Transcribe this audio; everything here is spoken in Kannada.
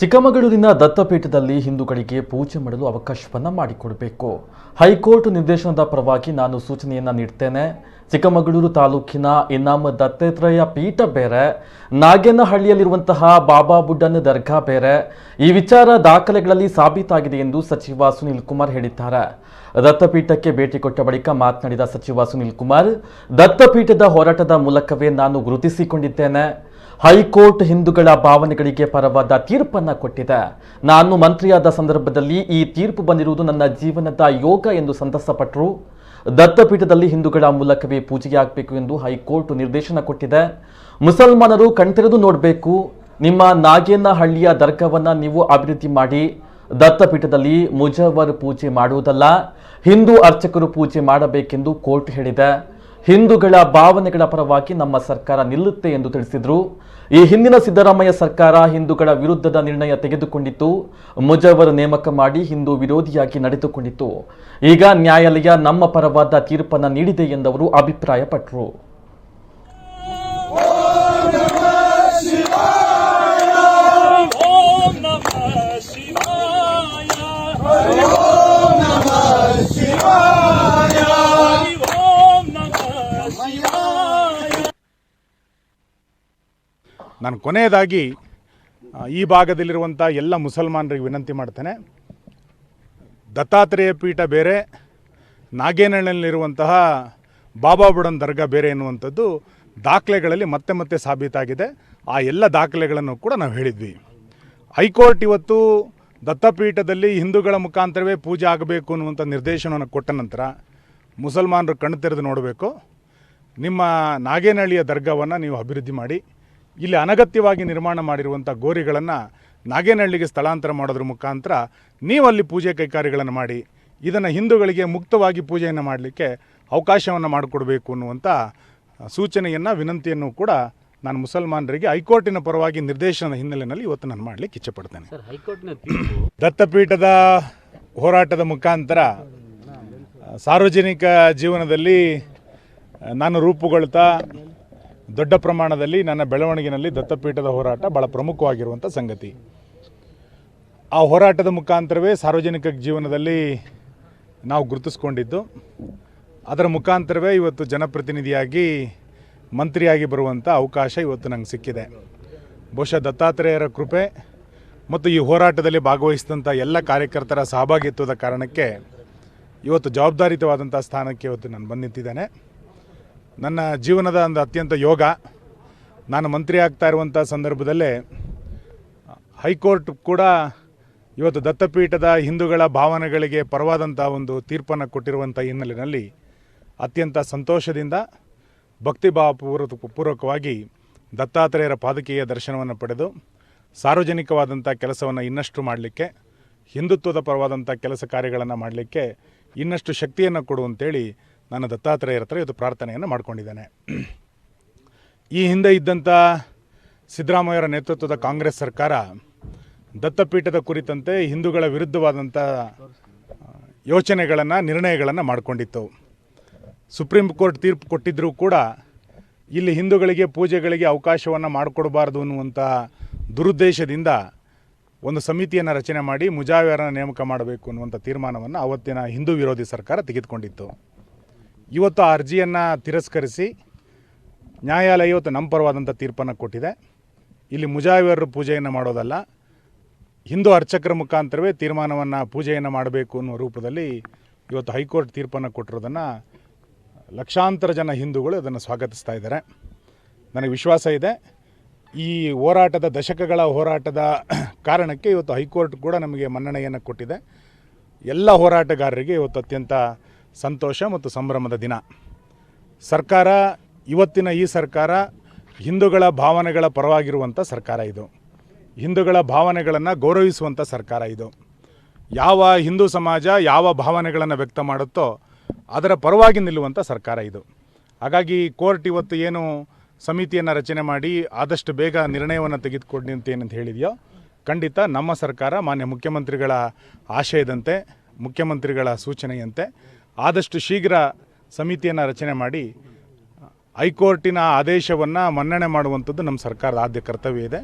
ಚಿಕ್ಕಮಗಳೂರಿನ ದತ್ತಪೀಠದಲ್ಲಿ ಹಿಂದೂಗಳಿಗೆ ಪೂಜೆ ಮಾಡಲು ಅವಕಾಶವನ್ನು ಮಾಡಿಕೊಡಬೇಕು. ಹೈಕೋರ್ಟ್ ನಿರ್ದೇಶನದ ಪರವಾಗಿ ನಾನು ಸೂಚನೆಯನ್ನು ನೀಡ್ತೇನೆ. ಚಿಕ್ಕಮಗಳೂರು ತಾಲೂಕಿನ ಇನಾಮ ದತ್ತಾತ್ರೇಯ ಪೀಠ ಬೇರೆ, ನಾಗೇನಹಳ್ಳಿಯಲ್ಲಿರುವಂತಹ ಬಾಬಾ ಬುಡ್ಡನ್ ದರ್ಗಾ ಬೇರೆ. ಈ ವಿಚಾರ ದಾಖಲೆಗಳಲ್ಲಿ ಸಾಬೀತಾಗಿದೆ ಎಂದು ಸಚಿವ ಸುನೀಲ್ ಕುಮಾರ್ ಹೇಳಿದ್ದಾರೆ. ದತ್ತಪೀಠಕ್ಕೆ ಭೇಟಿ ಕೊಟ್ಟ ಬಳಿಕ ಮಾತನಾಡಿದ ಸಚಿವ ಸುನೀಲ್ ಕುಮಾರ್, ದತ್ತಪೀಠದ ಹೋರಾಟದ ಮೂಲಕವೇ ನಾನು ಗುರುತಿಸಿಕೊಂಡಿದ್ದೇನೆ. ಹೈಕೋರ್ಟ್ ಹಿಂದೂಗಳ ಭಾವನೆಗಳಿಗೆ ಪರವಾದ ತೀರ್ಪನ್ನ ಕೊಟ್ಟಿದೆ. ನಾನು ಮಂತ್ರಿಯಾದ ಸಂದರ್ಭದಲ್ಲಿ ಈ ತೀರ್ಪು ಬಂದಿರುವುದು ನನ್ನ ಜೀವನದ ಯೋಗ ಎಂದು ಸಂತಸಪಟ್ಟರು. ದತ್ತಪೀಠದಲ್ಲಿ ಹಿಂದೂಗಳ ಮೂಲಕವೇ ಪೂಜೆಯಾಗಬೇಕು ಎಂದು ಹೈಕೋರ್ಟ್ ನಿರ್ದೇಶನ ಕೊಟ್ಟಿದೆ. ಮುಸಲ್ಮಾನರು ಕಣ್ತೆರೆದು ನೋಡಬೇಕು. ನಿಮ್ಮ ನಾಗೇನಹಳ್ಳಿಯ ದರ್ಗಾವನ್ನ ನೀವು ಅಭಿವೃದ್ಧಿ ಮಾಡಿ. ದತ್ತಪೀಠದಲ್ಲಿ ಮುಜವರ್ ಪೂಜೆ ಮಾಡುವುದಲ್ಲ, ಹಿಂದೂ ಅರ್ಚಕರು ಪೂಜೆ ಮಾಡಬೇಕೆಂದು ಕೋರ್ಟ್ ಹೇಳಿದೆ. ಹಿಂದೂಗಳ ಭಾವನೆಗಳ ಪರವಾಗಿ ನಮ್ಮ ಸರ್ಕಾರ ನಿಲ್ಲುತ್ತೆ ಎಂದು ತಿಳಿಸಿದರು. ಈ ಹಿಂದಿನ ಸಿದ್ದರಾಮಯ್ಯ ಸರ್ಕಾರ ಹಿಂದೂಗಳ ವಿರುದ್ಧದ ನಿರ್ಣಯ ತೆಗೆದುಕೊಂಡಿತ್ತು. ಮುಜವರ್ ನೇಮಕ ಮಾಡಿ ಹಿಂದೂ ವಿರೋಧಿಯಾಗಿ ನಡೆದುಕೊಂಡಿತ್ತು. ಈಗ ನ್ಯಾಯಾಲಯ ನಮ್ಮ ಪರವಾದ ತೀರ್ಪನ್ನು ನೀಡಿದೆ ಎಂದವರು ಅಭಿಪ್ರಾಯಪಟ್ಟರು. ನಾನು ಕೊನೆಯದಾಗಿ ಈ ಭಾಗದಲ್ಲಿರುವಂಥ ಎಲ್ಲ ಮುಸಲ್ಮಾನರಿಗೆ ವಿನಂತಿ ಮಾಡ್ತೇನೆ. ದತ್ತಾತ್ರೇಯ ಪೀಠ ಬೇರೆ, ನಾಗೇನಹಳ್ಳಿಯಲ್ಲಿರುವಂತಹ ಬಾಬಾ ಬುಡನ್ ದರ್ಗಾ ಬೇರೆ ಎನ್ನುವಂಥದ್ದು ದಾಖಲೆಗಳಲ್ಲಿ ಮತ್ತೆ ಮತ್ತೆ ಸಾಬೀತಾಗಿದೆ. ಆ ಎಲ್ಲ ದಾಖಲೆಗಳನ್ನು ಕೂಡ ನಾವು ಹೇಳಿದ್ವಿ. ಹೈಕೋರ್ಟ್ ಇವತ್ತು ದತ್ತಪೀಠದಲ್ಲಿ ಹಿಂದೂಗಳ ಮುಖಾಂತರವೇ ಪೂಜೆ ಆಗಬೇಕು ಅನ್ನುವಂಥ ನಿರ್ದೇಶನವನ್ನು ಕೊಟ್ಟ ನಂತರ ಮುಸಲ್ಮಾನರು ಕಣ್ಣು ತೆರೆದು ನೋಡಬೇಕು. ನಿಮ್ಮ ನಾಗೇನಹಳ್ಳಿಯ ದರ್ಗಾವನ್ನು ನೀವು ಅಭಿವೃದ್ಧಿ ಮಾಡಿ. ಇಲ್ಲಿ ಅನಗತ್ಯವಾಗಿ ನಿರ್ಮಾಣ ಮಾಡಿರುವಂಥ ಗೋರಿಗಳನ್ನು ನಾಗೇನಹಳ್ಳಿಗೆ ಸ್ಥಳಾಂತರ ಮಾಡೋದ್ರ ಮುಖಾಂತರ ನೀವು ಅಲ್ಲಿ ಪೂಜೆ ಕೈಕಾರ್ಯಗಳನ್ನು ಮಾಡಿ ಇದನ್ನು ಹಿಂದೂಗಳಿಗೆ ಮುಕ್ತವಾಗಿ ಪೂಜೆಯನ್ನು ಮಾಡಲಿಕ್ಕೆ ಅವಕಾಶವನ್ನು ಮಾಡಿಕೊಡಬೇಕು ಅನ್ನುವಂಥ ಸೂಚನೆಯನ್ನು, ವಿನಂತಿಯನ್ನು ಕೂಡ ನಾನು ಮುಸಲ್ಮಾನರಿಗೆ ಹೈಕೋರ್ಟಿನ ಪರವಾಗಿ ನಿರ್ದೇಶನದ ಹಿನ್ನೆಲೆಯಲ್ಲಿ ಇವತ್ತು ನಾನು ಮಾಡಲಿಕ್ಕೆ ಇಚ್ಛೆಪಡ್ತೇನೆ. ದತ್ತಪೀಠದ ಹೋರಾಟದ ಮುಖಾಂತರ ಸಾರ್ವಜನಿಕ ಜೀವನದಲ್ಲಿ ನಾನು ರೂಪುಗೊಳ್ತಾ ದೊಡ್ಡ ಪ್ರಮಾಣದಲ್ಲಿ ನನ್ನ ಬೆಳವಣಿಗೆಯಲ್ಲಿ ದತ್ತಪೀಠದ ಹೋರಾಟ ಭಾಳ ಪ್ರಮುಖವಾಗಿರುವಂಥ ಸಂಗತಿ. ಆ ಹೋರಾಟದ ಮುಖಾಂತರವೇ ಸಾರ್ವಜನಿಕ ಜೀವನದಲ್ಲಿ ನಾವು ಗುರುತಿಸ್ಕೊಂಡಿದ್ದು. ಅದರ ಮುಖಾಂತರವೇ ಇವತ್ತು ಜನಪ್ರತಿನಿಧಿಯಾಗಿ ಮಂತ್ರಿಯಾಗಿ ಬರುವಂಥ ಅವಕಾಶ ಇವತ್ತು ನಂಗೆ ಸಿಕ್ಕಿದೆ. ಬಹುಶಃ ದತ್ತಾತ್ರೇಯರ ಕೃಪೆ ಮತ್ತು ಈ ಹೋರಾಟದಲ್ಲಿ ಭಾಗವಹಿಸಿದಂಥ ಎಲ್ಲ ಕಾರ್ಯಕರ್ತರ ಸಹಭಾಗಿತ್ವದ ಕಾರಣಕ್ಕೆ ಇವತ್ತು ಜವಾಬ್ದಾರಿಯುತವಾದಂಥ ಸ್ಥಾನಕ್ಕೆ ಇವತ್ತು ನಾನು ಬಂದು ನಿಂತಿದ್ದೇನೆ. ನನ್ನ ಜೀವನದ ಒಂದು ಅತ್ಯಂತ ಯೋಗ. ನಾನು ಮಂತ್ರಿ ಆಗ್ತಾ ಇರುವಂಥ ಸಂದರ್ಭದಲ್ಲೇ ಹೈಕೋರ್ಟ್ ಕೂಡ ಇವತ್ತು ದತ್ತಪೀಠದ ಹಿಂದೂಗಳ ಭಾವನೆಗಳಿಗೆ ಪರವಾದಂಥ ಒಂದು ತೀರ್ಪನ್ನು ಕೊಟ್ಟಿರುವಂಥ ಹಿನ್ನೆಲೆಯಲ್ಲಿ ಅತ್ಯಂತ ಸಂತೋಷದಿಂದ ಭಕ್ತಿಭಾವಪೂರ್ವಕವಾಗಿ ದತ್ತಾತ್ರೇಯರ ಪಾದುಕೆಯ ದರ್ಶನವನ್ನು ಪಡೆದು ಸಾರ್ವಜನಿಕವಾದಂಥ ಕೆಲಸವನ್ನು ಇನ್ನಷ್ಟು ಮಾಡಲಿಕ್ಕೆ, ಹಿಂದುತ್ವದ ಪರವಾದಂಥ ಕೆಲಸ ಕಾರ್ಯಗಳನ್ನು ಮಾಡಲಿಕ್ಕೆ ಇನ್ನಷ್ಟು ಶಕ್ತಿಯನ್ನು ಕೊಡುವಂತೇಳಿ ನಾನು ದತ್ತಾತ್ರೇಯರ ಹತ್ರ ಇವತ್ತು ಪ್ರಾರ್ಥನೆಯನ್ನು ಮಾಡಿಕೊಂಡಿದ್ದೇನೆ. ಈ ಹಿಂದೆ ಇದ್ದಂಥ ಸಿದ್ದರಾಮಯ್ಯರ ನೇತೃತ್ವದ ಕಾಂಗ್ರೆಸ್ ಸರ್ಕಾರ ದತ್ತಪೀಠದ ಕುರಿತಂತೆ ಹಿಂದೂಗಳ ವಿರುದ್ಧವಾದಂಥ ಯೋಚನೆಗಳನ್ನು, ನಿರ್ಣಯಗಳನ್ನು ಮಾಡಿಕೊಂಡಿತ್ತು. ಸುಪ್ರೀಂ ಕೋರ್ಟ್ ತೀರ್ಪು ಕೊಟ್ಟಿದ್ದರೂ ಕೂಡ ಇಲ್ಲಿ ಹಿಂದೂಗಳಿಗೆ ಪೂಜೆಗಳಿಗೆ ಅವಕಾಶವನ್ನು ಮಾಡಿಕೊಡಬಾರ್ದು ಅನ್ನುವಂಥ ದುರುದ್ದೇಶದಿಂದ ಒಂದು ಸಮಿತಿಯನ್ನು ರಚನೆ ಮಾಡಿ ಮುಜಾವಿರನ ನೇಮಕ ಮಾಡಬೇಕು ಅನ್ನುವಂಥ ತೀರ್ಮಾನವನ್ನು ಆವತ್ತಿನ ಹಿಂದೂ ವಿರೋಧಿ ಸರ್ಕಾರ ತೆಗೆದುಕೊಂಡಿತ್ತು. ಇವತ್ತು ಆ ಅರ್ಜಿಯನ್ನು ತಿರಸ್ಕರಿಸಿ ನ್ಯಾಯಾಲಯ ಇವತ್ತು ನಮ್ಮ ಪರವಾದಂಥ ತೀರ್ಪನ್ನು ಕೊಟ್ಟಿದೆ. ಇಲ್ಲಿ ಮುಜಾವಿರರು ಪೂಜೆಯನ್ನು ಮಾಡೋದಲ್ಲ, ಹಿಂದೂ ಅರ್ಚಕರ ಮುಖಾಂತರವೇ ತೀರ್ಮಾನವನ್ನು ಪೂಜೆಯನ್ನು ಮಾಡಬೇಕು ಅನ್ನುವ ರೂಪದಲ್ಲಿ ಇವತ್ತು ಹೈಕೋರ್ಟ್ ತೀರ್ಪನ್ನು ಕೊಟ್ಟಿರೋದನ್ನು ಲಕ್ಷಾಂತರ ಜನ ಹಿಂದೂಗಳು ಅದನ್ನು ಸ್ವಾಗತಿಸ್ತಾ ಇದ್ದಾರೆ. ನನಗೆ ವಿಶ್ವಾಸ ಇದೆ, ಈ ಹೋರಾಟದ ದಶಕಗಳ ಹೋರಾಟದ ಕಾರಣಕ್ಕೆ ಇವತ್ತು ಹೈಕೋರ್ಟ್ ಕೂಡ ನಮಗೆ ಮನ್ನಣೆಯನ್ನು ಕೊಟ್ಟಿದೆ. ಎಲ್ಲ ಹೋರಾಟಗಾರರಿಗೆ ಇವತ್ತು ಅತ್ಯಂತ ಸಂತೋಷ ಮತ್ತು ಸಂಭ್ರಮದ ದಿನ. ಸರ್ಕಾರ, ಇವತ್ತಿನ ಈ ಸರ್ಕಾರ ಹಿಂದೂಗಳ ಭಾವನೆಗಳ ಪರವಾಗಿರುವಂಥ ಸರ್ಕಾರ ಇದು. ಹಿಂದೂಗಳ ಭಾವನೆಗಳನ್ನು ಗೌರವಿಸುವಂಥ ಸರ್ಕಾರ ಇದು. ಯಾವ ಹಿಂದೂ ಸಮಾಜ ಯಾವ ಭಾವನೆಗಳನ್ನು ವ್ಯಕ್ತ ಮಾಡುತ್ತೋ ಅದರ ಪರವಾಗಿ ನಿಲ್ಲುವಂಥ ಸರ್ಕಾರ ಇದು. ಹಾಗಾಗಿ ಕೋರ್ಟ್ ಇವತ್ತು ಏನು ಸಮಿತಿಯನ್ನು ರಚನೆ ಮಾಡಿ ಆದಷ್ಟು ಬೇಗ ನಿರ್ಣಯವನ್ನು ತೆಗೆದುಕೊಡಿ ಅಂತ ಏನಂತ ಹೇಳಿದೆಯೋ, ಖಂಡಿತ ನಮ್ಮ ಸರ್ಕಾರ ಮಾನ್ಯ ಮುಖ್ಯಮಂತ್ರಿಗಳ ಆಶಯದಂತೆ, ಮುಖ್ಯಮಂತ್ರಿಗಳ ಸೂಚನೆಯಂತೆ ಆದಷ್ಟು ಶೀಘ್ರ ಸಮಿತಿಯನ್ನು ರಚನೆ ಮಾಡಿ ಹೈಕೋರ್ಟಿನ ಆದೇಶವನ್ನು ಮನ್ನಣೆ ಮಾಡುವಂಥದ್ದು ನಮ್ಮ ಸರ್ಕಾರದ ಆದ್ಯ ಕರ್ತವ್ಯ ಇದೆ.